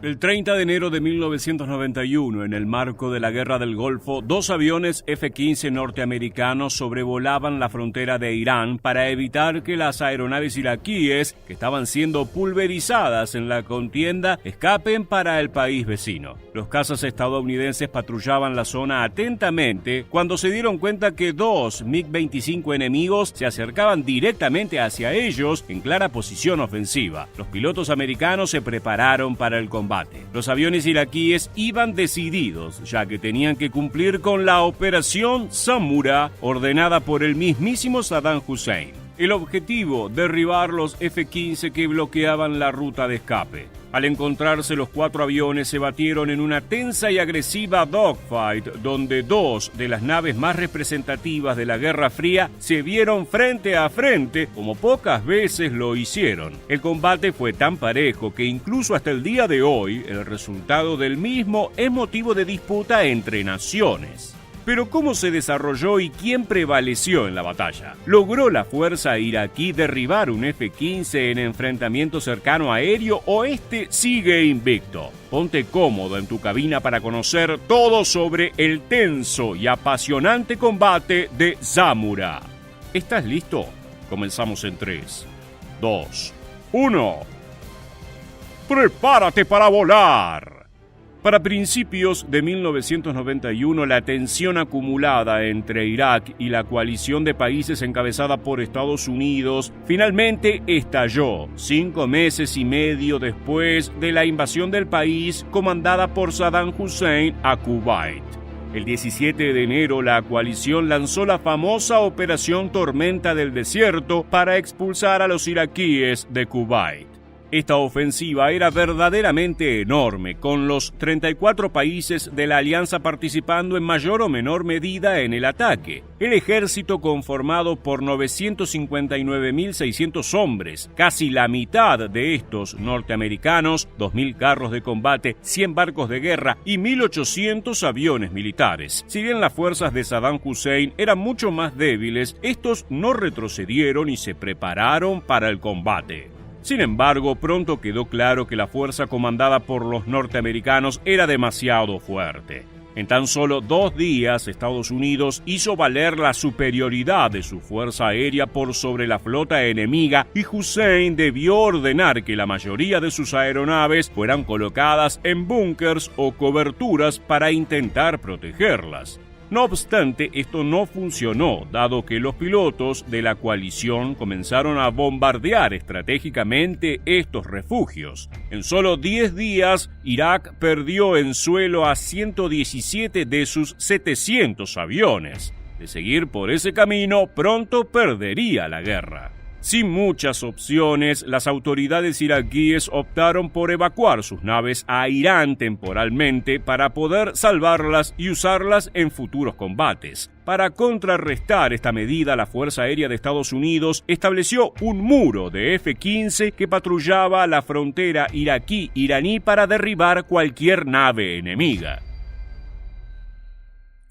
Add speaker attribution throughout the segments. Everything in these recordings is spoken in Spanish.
Speaker 1: El 30 de enero de 1991, en el marco de la Guerra del Golfo, 2 aviones F-15 norteamericanos sobrevolaban la frontera de Irán para evitar que las aeronaves iraquíes, que estaban siendo pulverizadas en la contienda, escapen para el país vecino. Los cazas estadounidenses patrullaban la zona atentamente cuando se dieron cuenta que 2 MiG-25 enemigos se acercaban directamente hacia ellos en clara posición ofensiva. Los pilotos americanos se prepararon para el combate. Los aviones iraquíes iban decididos, ya que tenían que cumplir con la operación Samura, ordenada por el mismísimo Saddam Hussein. El objetivo, derribar los F-15 que bloqueaban la ruta de escape. Al encontrarse, los 4 aviones se batieron en una tensa y agresiva dogfight, donde 2 de las naves más representativas de la Guerra Fría se vieron frente a frente, como pocas veces lo hicieron. El combate fue tan parejo que incluso hasta el día de hoy, el resultado del mismo es motivo de disputa entre naciones. Pero ¿cómo se desarrolló y quién prevaleció en la batalla? ¿Logró la fuerza iraquí derribar un F-15 en enfrentamiento cercano aéreo o este sigue invicto? Ponte cómodo en tu cabina para conocer todo sobre el tenso y apasionante combate de Samura. ¿Estás listo? Comenzamos en 3, 2, 1. ¡Prepárate para volar! Para principios de 1991, la tensión acumulada entre Irak y la coalición de países encabezada por Estados Unidos finalmente estalló 5 meses y medio después de la invasión del país comandada por Saddam Hussein a Kuwait. El 17 de enero, la coalición lanzó la famosa Operación Tormenta del Desierto para expulsar a los iraquíes de Kuwait. Esta ofensiva era verdaderamente enorme, con los 34 países de la alianza participando en mayor o menor medida en el ataque. El ejército, conformado por 959.600 hombres, casi la mitad de estos norteamericanos, 2.000 carros de combate, 100 barcos de guerra y 1.800 aviones militares. Si bien las fuerzas de Saddam Hussein eran mucho más débiles, estos no retrocedieron y se prepararon para el combate. Sin embargo, pronto quedó claro que la fuerza comandada por los norteamericanos era demasiado fuerte. En tan solo 2 días, Estados Unidos hizo valer la superioridad de su fuerza aérea por sobre la flota enemiga y Hussein debió ordenar que la mayoría de sus aeronaves fueran colocadas en búnkers o coberturas para intentar protegerlas. No obstante, esto no funcionó, dado que los pilotos de la coalición comenzaron a bombardear estratégicamente estos refugios. En solo 10 días, Irak perdió en suelo a 117 de sus 700 aviones. De seguir por ese camino, pronto perdería la guerra. Sin muchas opciones, las autoridades iraquíes optaron por evacuar sus naves a Irán temporalmente para poder salvarlas y usarlas en futuros combates. Para contrarrestar esta medida, la Fuerza Aérea de Estados Unidos estableció un muro de F-15 que patrullaba la frontera iraquí-iraní para derribar cualquier nave enemiga.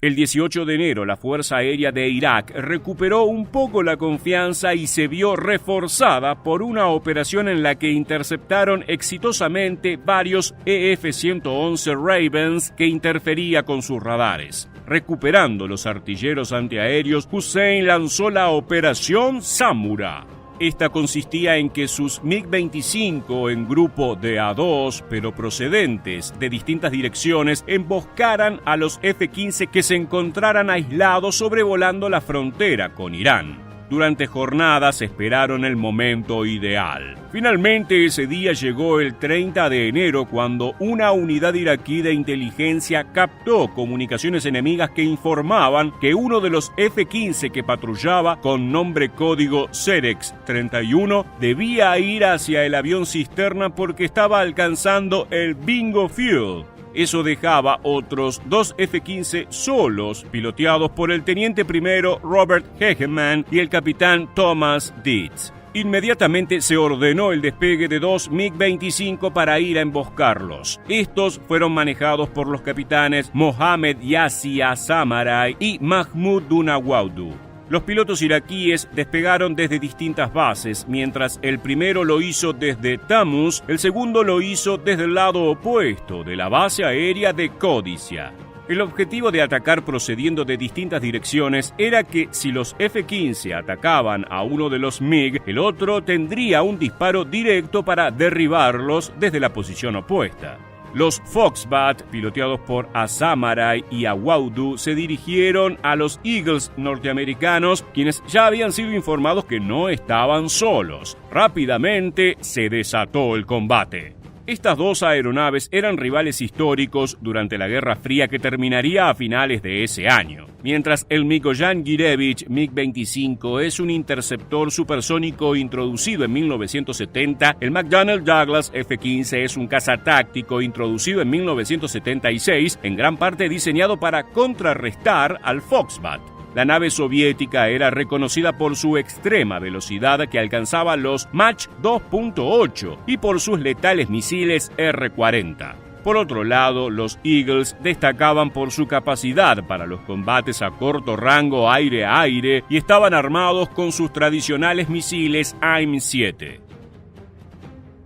Speaker 1: El 18 de enero, la Fuerza Aérea de Irak recuperó un poco la confianza y se vio reforzada por una operación en la que interceptaron exitosamente varios EF-111 Ravens que interfería con sus radares. Recuperando los artilleros antiaéreos, Hussein lanzó la Operación Samura. Esta consistía en que sus MiG-25 en grupo de A2, pero procedentes de distintas direcciones, emboscaran a los F-15 que se encontraran aislados sobrevolando la frontera con Irán. Durante jornadas esperaron el momento ideal. Finalmente ese día llegó el 30 de enero cuando una unidad iraquí de inteligencia captó comunicaciones enemigas que informaban que uno de los F-15 que patrullaba con nombre código Cerex 31 debía ir hacia el avión cisterna porque estaba alcanzando el Bingo Field. Eso dejaba otros 2 F-15 solos, piloteados por el teniente primero Robert Hegeman y el capitán Thomas Dietz. Inmediatamente se ordenó el despegue de 2 MiG-25 para ir a emboscarlos. Estos fueron manejados por los capitanes Mohamed Yassia Samarai y Mahmoud Dunawaudu. Los pilotos iraquíes despegaron desde distintas bases, mientras el primero lo hizo desde Tammuz, el segundo lo hizo desde el lado opuesto de la base aérea de Codicia. El objetivo de atacar procediendo de distintas direcciones era que si los F-15 atacaban a uno de los MiG, el otro tendría un disparo directo para derribarlos desde la posición opuesta. Los Foxbat, piloteados por Azamaray y Awaudu, se dirigieron a los Eagles norteamericanos, quienes ya habían sido informados que no estaban solos. Rápidamente se desató el combate. Estas dos aeronaves eran rivales históricos durante la Guerra Fría que terminaría a finales de ese año. Mientras el Mikoyan Gurevich MiG-25 es un interceptor supersónico introducido en 1970, el McDonnell Douglas F-15 es un cazatáctico introducido en 1976, en gran parte diseñado para contrarrestar al Foxbat. La nave soviética era reconocida por su extrema velocidad que alcanzaba los Mach 2.8 y por sus letales misiles R-40. Por otro lado, los Eagles destacaban por su capacidad para los combates a corto rango aire-aire y estaban armados con sus tradicionales misiles AIM-7.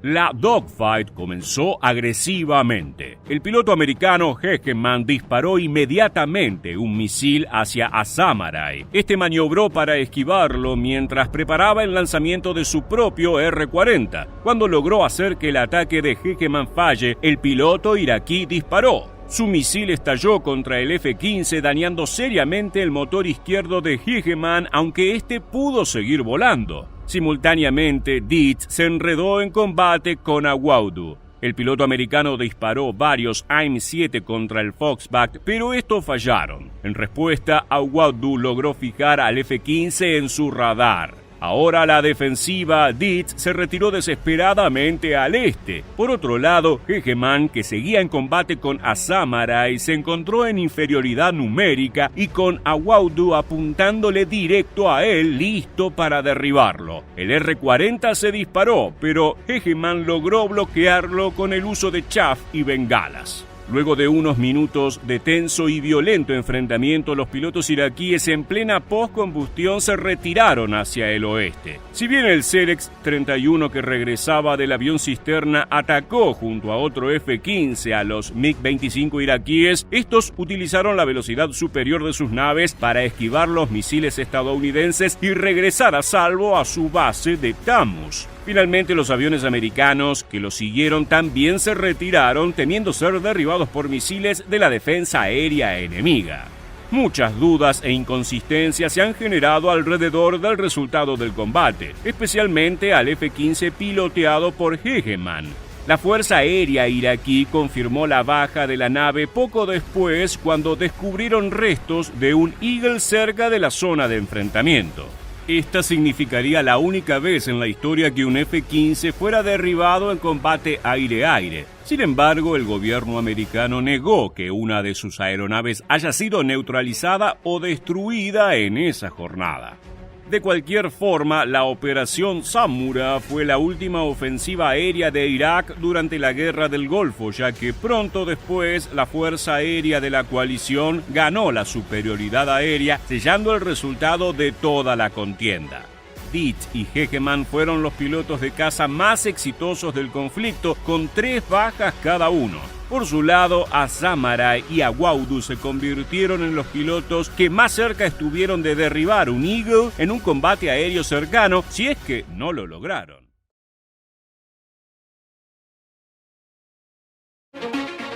Speaker 1: La dogfight comenzó agresivamente. El piloto americano Hegeman disparó inmediatamente un misil hacia Azamaray. Este maniobró para esquivarlo mientras preparaba el lanzamiento de su propio R-40. Cuando logró hacer que el ataque de Hegeman falle, el piloto iraquí disparó. Su misil estalló contra el F-15, dañando seriamente el motor izquierdo de Hegeman, aunque este pudo seguir volando. Simultáneamente, Dietz se enredó en combate con Awaudu. El piloto americano disparó varios AIM-7 contra el Foxbat, pero estos fallaron. En respuesta, Awaudu logró fijar al F-15 en su radar. Ahora la defensiva Dietz se retiró desesperadamente al este. Por otro lado, Hegeman, que seguía en combate con Azamaray, se encontró en inferioridad numérica y con Awaudu apuntándole directo a él, listo para derribarlo. El R-40 se disparó, pero Hegeman logró bloquearlo con el uso de chaff y bengalas. Luego de unos minutos de tenso y violento enfrentamiento, los pilotos iraquíes en plena postcombustión se retiraron hacia el oeste. Si bien el Cerex 31 que regresaba del avión cisterna atacó junto a otro F-15 a los MiG-25 iraquíes, estos utilizaron la velocidad superior de sus naves para esquivar los misiles estadounidenses y regresar a salvo a su base de Tammuz. Finalmente, los aviones americanos que los siguieron también se retiraron, temiendo ser derribados por misiles de la defensa aérea enemiga. Muchas dudas e inconsistencias se han generado alrededor del resultado del combate, especialmente al F-15 piloteado por Hegeman. La Fuerza Aérea iraquí confirmó la baja de la nave poco después, cuando descubrieron restos de un Eagle cerca de la zona de enfrentamiento. Esta significaría la única vez en la historia que un F-15 fuera derribado en combate aire-aire. Sin embargo, el gobierno americano negó que una de sus aeronaves haya sido neutralizada o destruida en esa jornada. De cualquier forma, la Operación Samura fue la última ofensiva aérea de Irak durante la Guerra del Golfo, ya que pronto después la Fuerza Aérea de la coalición ganó la superioridad aérea, sellando el resultado de toda la contienda. Dietz y Hegeman fueron los pilotos de caza más exitosos del conflicto, con 3 bajas cada uno. Por su lado, Azamaray y Awaudu se convirtieron en los pilotos que más cerca estuvieron de derribar un Eagle en un combate aéreo cercano, si es que no lo lograron.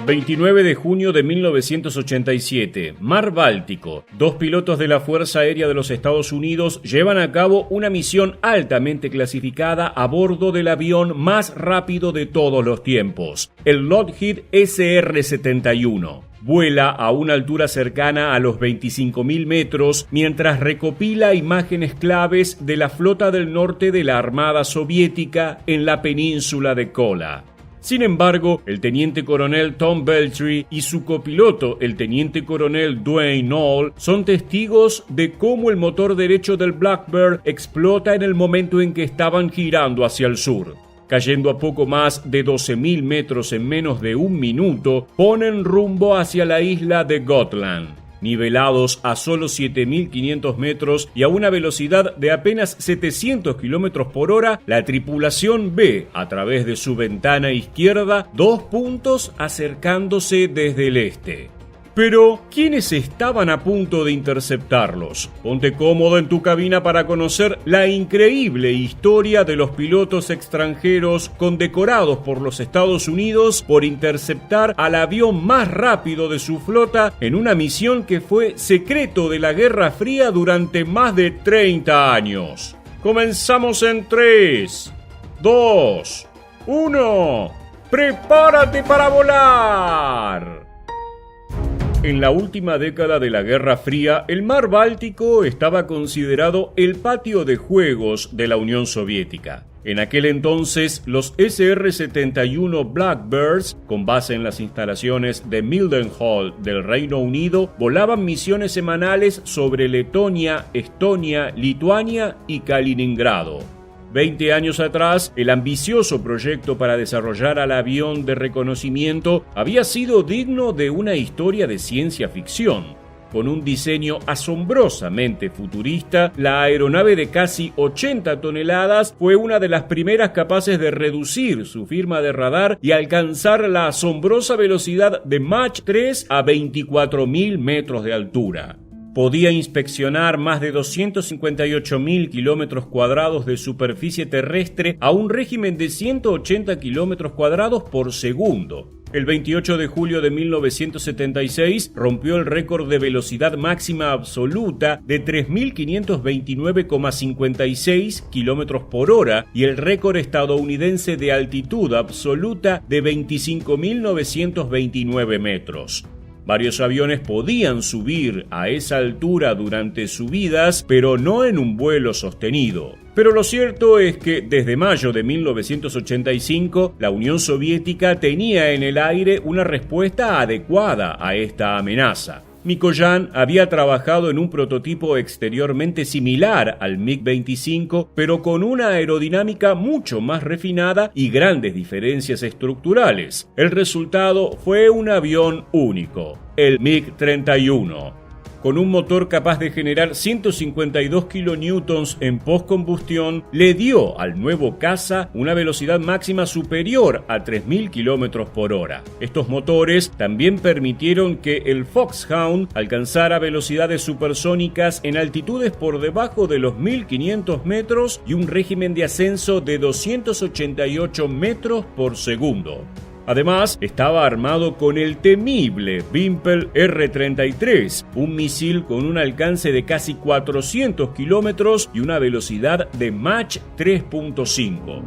Speaker 1: 29 de junio de 1987, Mar Báltico. 2 pilotos de la Fuerza Aérea de los Estados Unidos llevan a cabo una misión altamente clasificada a bordo del avión más rápido de todos los tiempos, el Lockheed SR-71. Vuela a una altura cercana a los 25.000 metros mientras recopila imágenes claves de la flota del norte de la Armada Soviética en la península de Kola. Sin embargo, el teniente coronel Tom Beltry y su copiloto, el teniente coronel Dwayne Knoll, son testigos de cómo el motor derecho del Blackbird explota en el momento en que estaban girando hacia el sur. Cayendo a poco más de 12.000 metros en menos de un minuto, ponen rumbo hacia la isla de Gotland. Nivelados a solo 7.500 metros y a una velocidad de apenas 700 km por hora, la tripulación ve, a través de su ventana izquierda, 2 puntos acercándose desde el este. Pero, ¿quiénes estaban a punto de interceptarlos? Ponte cómodo en tu cabina para conocer la increíble historia de los pilotos extranjeros condecorados por los Estados Unidos por interceptar al avión más rápido de su flota en una misión que fue secreto de la Guerra Fría durante más de 30 años. Comenzamos en 3, 2, 1. ¡Prepárate para volar! En la última década de la Guerra Fría, el mar Báltico estaba considerado el patio de juegos de la Unión Soviética. En aquel entonces, los SR-71 Blackbirds, con base en las instalaciones de Mildenhall del Reino Unido, volaban misiones semanales sobre Letonia, Estonia, Lituania y Kaliningrado. 20 años atrás, el ambicioso proyecto para desarrollar al avión de reconocimiento había sido digno de una historia de ciencia ficción. Con un diseño asombrosamente futurista, la aeronave de casi 80 toneladas fue una de las primeras capaces de reducir su firma de radar y alcanzar la asombrosa velocidad de Mach 3 a 24.000 metros de altura. Podía inspeccionar más de 258.000 kilómetros cuadrados de superficie terrestre a un régimen de 180 kilómetros cuadrados por segundo. El 28 de julio de 1976 rompió el récord de velocidad máxima absoluta de 3.529,56 kilómetros por hora y el récord estadounidense de altitud absoluta de 25.929 metros. Varios aviones podían subir a esa altura durante subidas, pero no en un vuelo sostenido. Pero lo cierto es que desde mayo de 1985, la Unión Soviética tenía en el aire una respuesta adecuada a esta amenaza. Mikoyan había trabajado en un prototipo exteriormente similar al MiG-25, pero con una aerodinámica mucho más refinada y grandes diferencias estructurales. El resultado fue un avión único, el MiG-31. Con un motor capaz de generar 152 kilonewtons en postcombustión, le dio al nuevo caza una velocidad máxima superior a 3.000 kilómetros por hora. Estos motores también permitieron que el Foxhound alcanzara velocidades supersónicas en altitudes por debajo de los 1.500 metros y un régimen de ascenso de 288 metros por segundo. Además, estaba armado con el temible Vimpel R-33, un misil con un alcance de casi 400 kilómetros y una velocidad de Mach 3.5.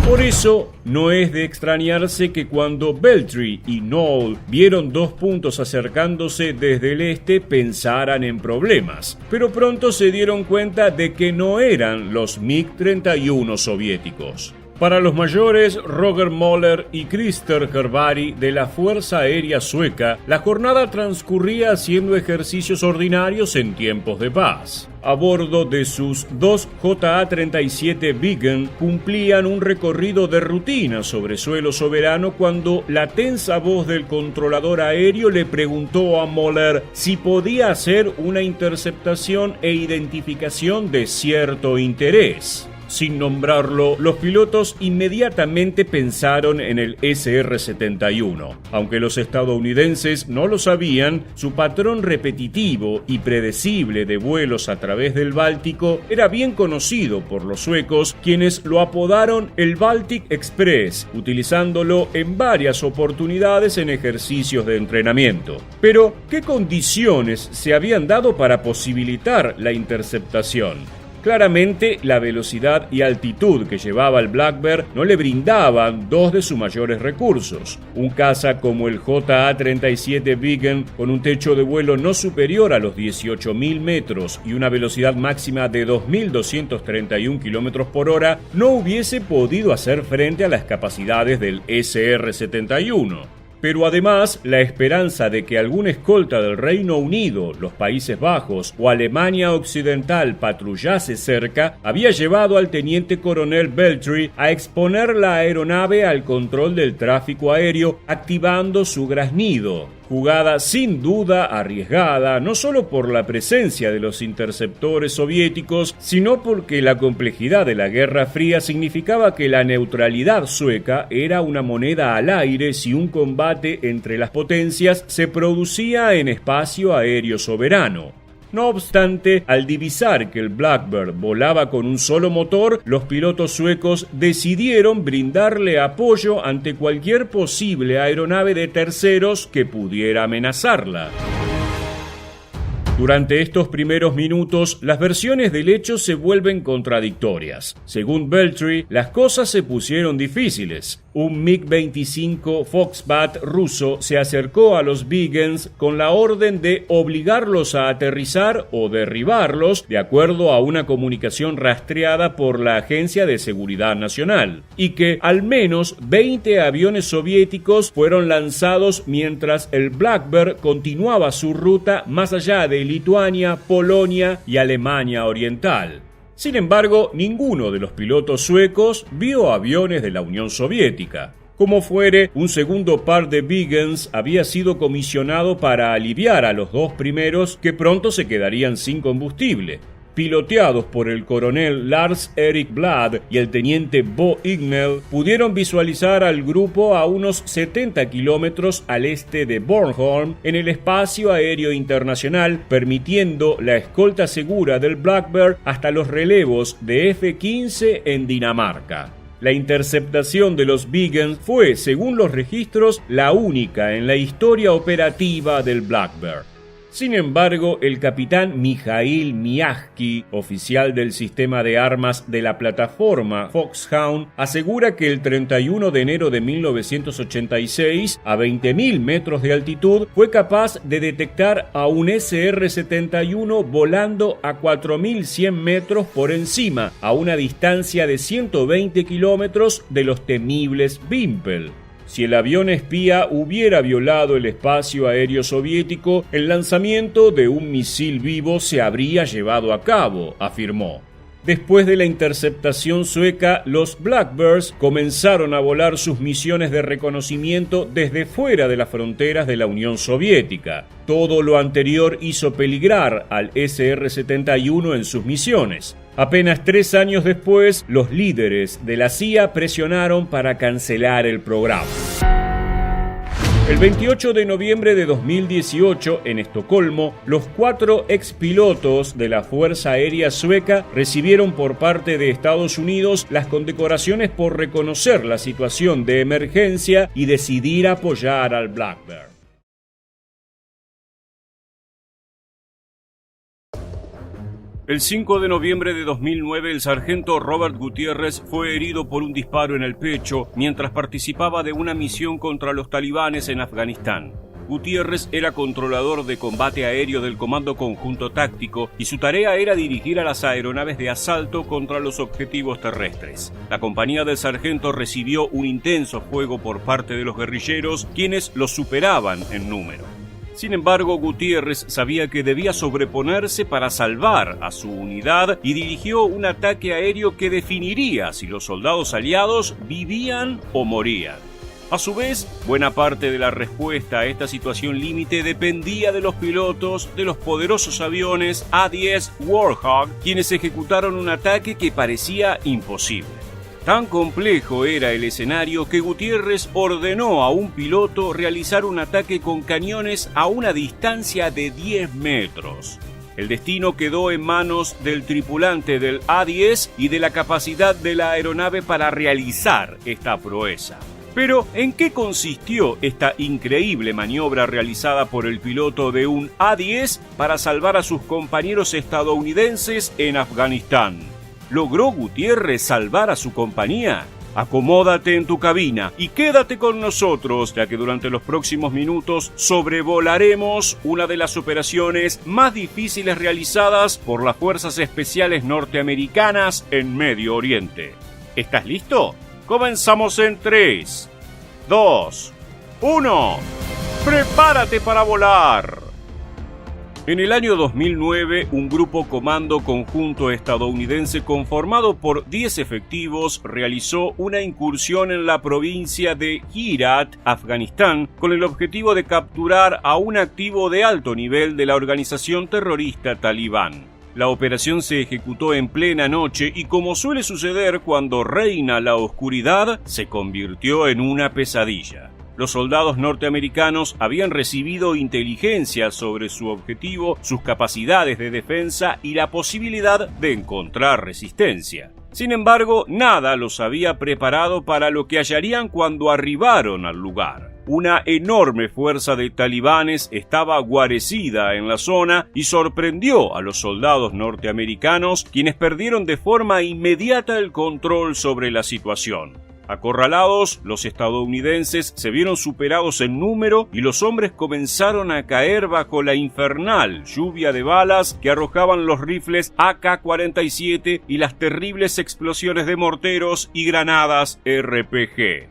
Speaker 1: Por eso, no es de extrañarse que cuando Beltry y Knoll vieron 2 puntos acercándose desde el este pensaran en problemas, pero pronto se dieron cuenta de que no eran los MiG-31 soviéticos. Para los mayores Roger Moller y Christer Hervari de la Fuerza Aérea Sueca, la jornada transcurría haciendo ejercicios ordinarios en tiempos de paz. A bordo de sus 2 JA-37 Viggen cumplían un recorrido de rutina sobre suelo soberano cuando la tensa voz del controlador aéreo le preguntó a Moller si podía hacer una interceptación e identificación de cierto interés. Sin nombrarlo, los pilotos inmediatamente pensaron en el SR-71. Aunque los estadounidenses no lo sabían, su patrón repetitivo y predecible de vuelos a través del Báltico era bien conocido por los suecos, quienes lo apodaron el Baltic Express, utilizándolo en varias oportunidades en ejercicios de entrenamiento. Pero, ¿qué condiciones se habían dado para posibilitar la interceptación? Claramente, la velocidad y altitud que llevaba el Blackbird no le brindaban 2 de sus mayores recursos. Un caza como el JA-37 Viggen, con un techo de vuelo no superior a los 18.000 metros y una velocidad máxima de 2.231 km por hora, no hubiese podido hacer frente a las capacidades del SR-71. Pero además, la esperanza de que algún escolta del Reino Unido, los Países Bajos o Alemania Occidental patrullase cerca había llevado al teniente coronel Beltry a exponer la aeronave al control del tráfico aéreo, activando su graznido. Jugada sin duda arriesgada, no solo por la presencia de los interceptores soviéticos, sino porque la complejidad de la Guerra Fría significaba que la neutralidad sueca era una moneda al aire si un combate entre las potencias se producía en espacio aéreo soberano. No obstante, al divisar que el Blackbird volaba con un solo motor, los pilotos suecos decidieron brindarle apoyo ante cualquier posible aeronave de terceros que pudiera amenazarla. Durante estos primeros minutos, las versiones del hecho se vuelven contradictorias. Según Beltry, las cosas se pusieron difíciles. Un MiG-25 Foxbat ruso se acercó a los Viggens con la orden de obligarlos a aterrizar o derribarlos, de acuerdo a una comunicación rastreada por la Agencia de Seguridad Nacional, y que al menos 20 aviones soviéticos fueron lanzados mientras el Blackbird continuaba su ruta más allá de Lituania, Polonia y Alemania Oriental. Sin embargo, ninguno de los pilotos suecos vio aviones de la Unión Soviética. Como fuere, un segundo par de Viggens había sido comisionado para aliviar a los dos primeros que pronto se quedarían sin combustible. Piloteados por el coronel Lars Erik Blad y el teniente Bo Ignell, pudieron visualizar al grupo a unos 70 kilómetros al este de Bornholm en el espacio aéreo internacional, permitiendo la escolta segura del Blackbird hasta los relevos de F-15 en Dinamarca. La interceptación de los Viggens fue, según los registros, la única en la historia operativa del Blackbird. Sin embargo, el capitán Mikhail Miajki, oficial del sistema de armas de la plataforma Foxhound, asegura que el 31 de enero de 1986, a 20.000 metros de altitud, fue capaz de detectar a un SR-71 volando a 4.100 metros por encima, a una distancia de 120 kilómetros de los temibles Wimpel. Si el avión espía hubiera violado el espacio aéreo soviético, el lanzamiento de un misil vivo se habría llevado a cabo, afirmó. Después de la interceptación sueca, los Blackbirds comenzaron a volar sus misiones de reconocimiento desde fuera de las fronteras de la Unión Soviética. Todo lo anterior hizo peligrar al SR-71 en sus misiones. Apenas 3 años después, los líderes de la CIA presionaron para cancelar el programa. El 28 de noviembre de 2018, en Estocolmo, los 4 expilotos de la Fuerza Aérea Sueca recibieron por parte de Estados Unidos las condecoraciones por reconocer la situación de emergencia y decidir apoyar al Blackbird. El 5 de noviembre de 2009, el sargento Robert Gutiérrez fue herido por un disparo en el pecho mientras participaba de una misión contra los talibanes en Afganistán. Gutiérrez era controlador de combate aéreo del Comando Conjunto Táctico y su tarea era dirigir a las aeronaves de asalto contra los objetivos terrestres. La compañía del sargento recibió un intenso fuego por parte de los guerrilleros, quienes los superaban en número. Sin embargo, Gutiérrez sabía que debía sobreponerse para salvar a su unidad y dirigió un ataque aéreo que definiría si los soldados aliados vivían o morían. A su vez, buena parte de la respuesta a esta situación límite dependía de los pilotos de los poderosos aviones A-10 Warhawk, quienes ejecutaron un ataque que parecía imposible. Tan complejo era el escenario que Gutiérrez ordenó a un piloto realizar un ataque con cañones a una distancia de 10 metros. El destino quedó en manos del tripulante del A-10 y de la capacidad de la aeronave para realizar esta proeza. Pero, ¿en qué consistió esta increíble maniobra realizada por el piloto de un A-10 para salvar a sus compañeros estadounidenses en Afganistán? ¿Logró Gutiérrez salvar a su compañía? Acomódate en tu cabina y quédate con nosotros, ya que durante los próximos minutos sobrevolaremos una de las operaciones más difíciles realizadas por las Fuerzas Especiales norteamericanas en Medio Oriente. ¿Estás listo? Comenzamos en 3, 2, 1. ¡Prepárate para volar! En el año 2009, un grupo comando conjunto estadounidense conformado por 10 efectivos realizó una incursión en la provincia de Herat, Afganistán, con el objetivo de capturar a un activo de alto nivel de la organización terrorista talibán. La operación se ejecutó en plena noche y, como suele suceder cuando reina la oscuridad, se convirtió en una pesadilla. Los soldados norteamericanos habían recibido inteligencia sobre su objetivo, sus capacidades de defensa y la posibilidad de encontrar resistencia. Sin embargo, nada los había preparado para lo que hallarían cuando arribaron al lugar. Una enorme fuerza de talibanes estaba guarecida en la zona y sorprendió a los soldados norteamericanos, quienes perdieron de forma inmediata el control sobre la situación. Acorralados, los estadounidenses se vieron superados en número y los hombres comenzaron a caer bajo la infernal lluvia de balas que arrojaban los rifles AK-47 y las terribles explosiones de morteros y granadas RPG.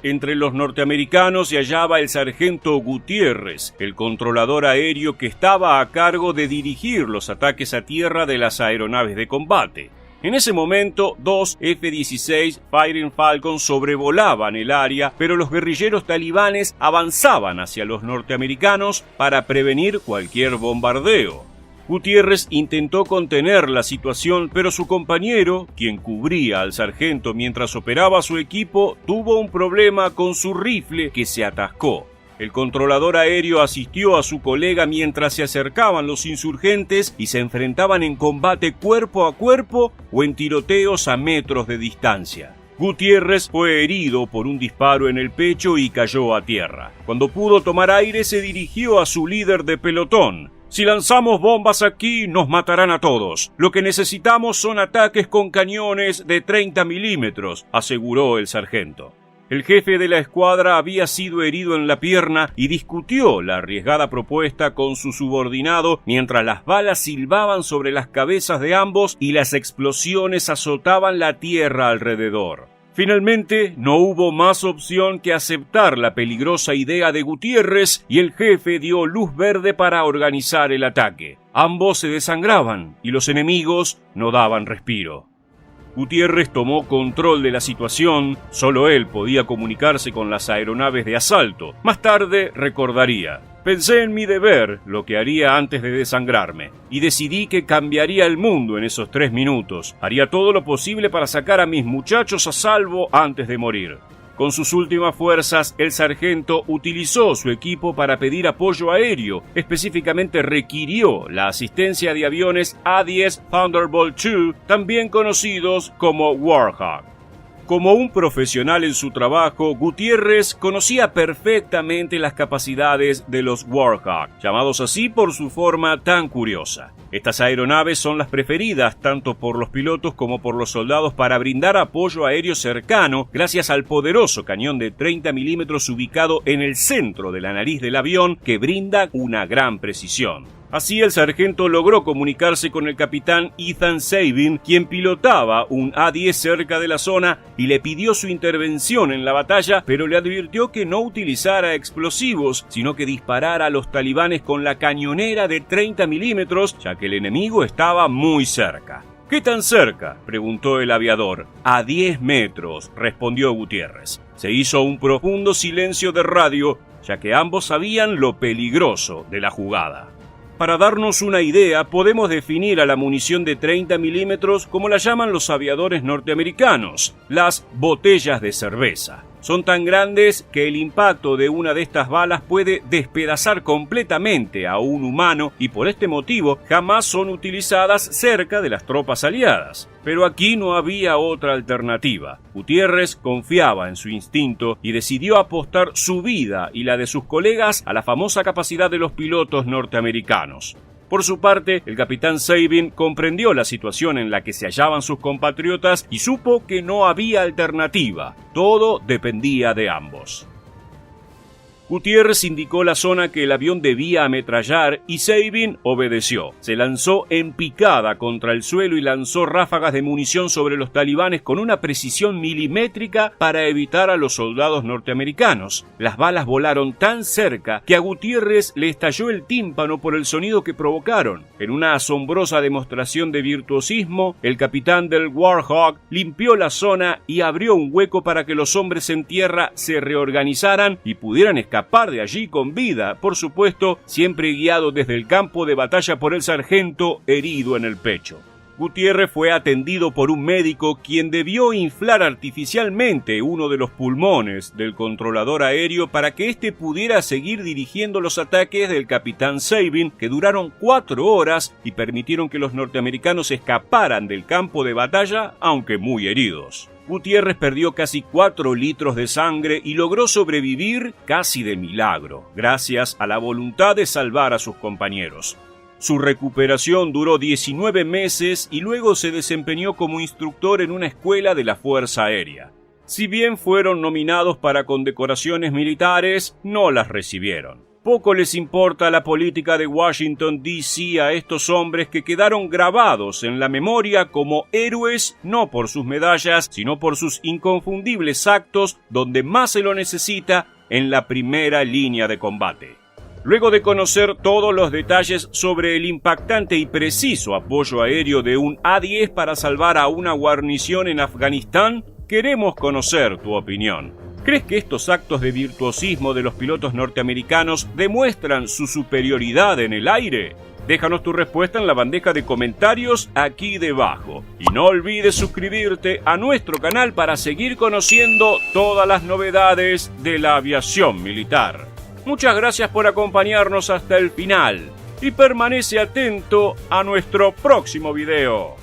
Speaker 1: Entre los norteamericanos se hallaba el sargento Gutiérrez, el controlador aéreo que estaba a cargo de dirigir los ataques a tierra de las aeronaves de combate. En ese momento, 2 F-16 Fighting Falcon sobrevolaban el área, pero los guerrilleros talibanes avanzaban hacia los norteamericanos para prevenir cualquier bombardeo. Gutiérrez intentó contener la situación, pero su compañero, quien cubría al sargento mientras operaba su equipo, tuvo un problema con su rifle que se atascó. El controlador aéreo asistió a su colega mientras se acercaban los insurgentes y se enfrentaban en combate cuerpo a cuerpo o en tiroteos a metros de distancia. Gutiérrez fue herido por un disparo en el pecho y cayó a tierra. Cuando pudo tomar aire, se dirigió a su líder de pelotón. «Si lanzamos bombas aquí, nos matarán a todos. Lo que necesitamos son ataques con cañones de 30 milímetros», aseguró el sargento. El jefe de la escuadra había sido herido en la pierna y discutió la arriesgada propuesta con su subordinado mientras las balas silbaban sobre las cabezas de ambos y las explosiones azotaban la tierra alrededor. Finalmente, no hubo más opción que aceptar la peligrosa idea de Gutiérrez y el jefe dio luz verde para organizar el ataque. Ambos se desangraban y los enemigos no daban respiro. Gutiérrez tomó control de la situación, solo él podía comunicarse con las aeronaves de asalto. Más tarde recordaría: «Pensé en mi deber, lo que haría antes de desangrarme, y decidí que cambiaría el mundo en esos 3 minutos. Haría todo lo posible para sacar a mis muchachos a salvo antes de morir». Con sus últimas fuerzas, el sargento utilizó su equipo para pedir apoyo aéreo. Específicamente requirió la asistencia de aviones A-10 Thunderbolt II, también conocidos como Warhawk. Como un profesional en su trabajo, Gutiérrez conocía perfectamente las capacidades de los Warhawk, llamados así por su forma tan curiosa. Estas aeronaves son las preferidas tanto por los pilotos como por los soldados para brindar apoyo aéreo cercano gracias al poderoso cañón de 30 milímetros ubicado en el centro de la nariz del avión que brinda una gran precisión. Así, el sargento logró comunicarse con el capitán Ethan Sabin, quien pilotaba un A-10 cerca de la zona, y le pidió su intervención en la batalla, pero le advirtió que no utilizara explosivos, sino que disparara a los talibanes con la cañonera de 30 milímetros, ya que el enemigo estaba muy cerca. «¿Qué tan cerca?», preguntó el aviador. «A 10 metros», respondió Gutiérrez. Se hizo un profundo silencio de radio, ya que ambos sabían lo peligroso de la jugada. Para darnos una idea, podemos definir a la munición de 30 milímetros como la llaman los aviadores norteamericanos, las botellas de cerveza. Son tan grandes que el impacto de una de estas balas puede despedazar completamente a un humano y por este motivo jamás son utilizadas cerca de las tropas aliadas. Pero aquí no había otra alternativa. Gutiérrez confiaba en su instinto y decidió apostar su vida y la de sus colegas a la famosa capacidad de los pilotos norteamericanos. Por su parte, el capitán Sabin comprendió la situación en la que se hallaban sus compatriotas y supo que no había alternativa. Todo dependía de ambos. Gutiérrez indicó la zona que el avión debía ametrallar y Sabin obedeció. Se lanzó en picada contra el suelo y lanzó ráfagas de munición sobre los talibanes con una precisión milimétrica para evitar a los soldados norteamericanos. Las balas volaron tan cerca que a Gutiérrez le estalló el tímpano por el sonido que provocaron. En una asombrosa demostración de virtuosismo, el capitán del Warhawk limpió la zona y abrió un hueco para que los hombres en tierra se reorganizaran y pudieran escapar de allí con vida, por supuesto, siempre guiado desde el campo de batalla por el sargento herido en el pecho. Gutiérrez fue atendido por un médico quien debió inflar artificialmente uno de los pulmones del controlador aéreo para que éste pudiera seguir dirigiendo los ataques del capitán Sabin, que duraron 4 horas y permitieron que los norteamericanos escaparan del campo de batalla, aunque muy heridos. Gutiérrez perdió casi 4 litros de sangre y logró sobrevivir casi de milagro, gracias a la voluntad de salvar a sus compañeros. Su recuperación duró 19 meses y luego se desempeñó como instructor en una escuela de la Fuerza Aérea. Si bien fueron nominados para condecoraciones militares, no las recibieron. Poco les importa la política de Washington, D.C. a estos hombres que quedaron grabados en la memoria como héroes no por sus medallas, sino por sus inconfundibles actos donde más se lo necesita, en la primera línea de combate. Luego de conocer todos los detalles sobre el impactante y preciso apoyo aéreo de un A-10 para salvar a una guarnición en Afganistán, queremos conocer tu opinión. ¿Crees que estos actos de virtuosismo de los pilotos norteamericanos demuestran su superioridad en el aire? Déjanos tu respuesta en la bandeja de comentarios aquí debajo. Y no olvides suscribirte a nuestro canal para seguir conociendo todas las novedades de la aviación militar. Muchas gracias por acompañarnos hasta el final y permanece atento a nuestro próximo video.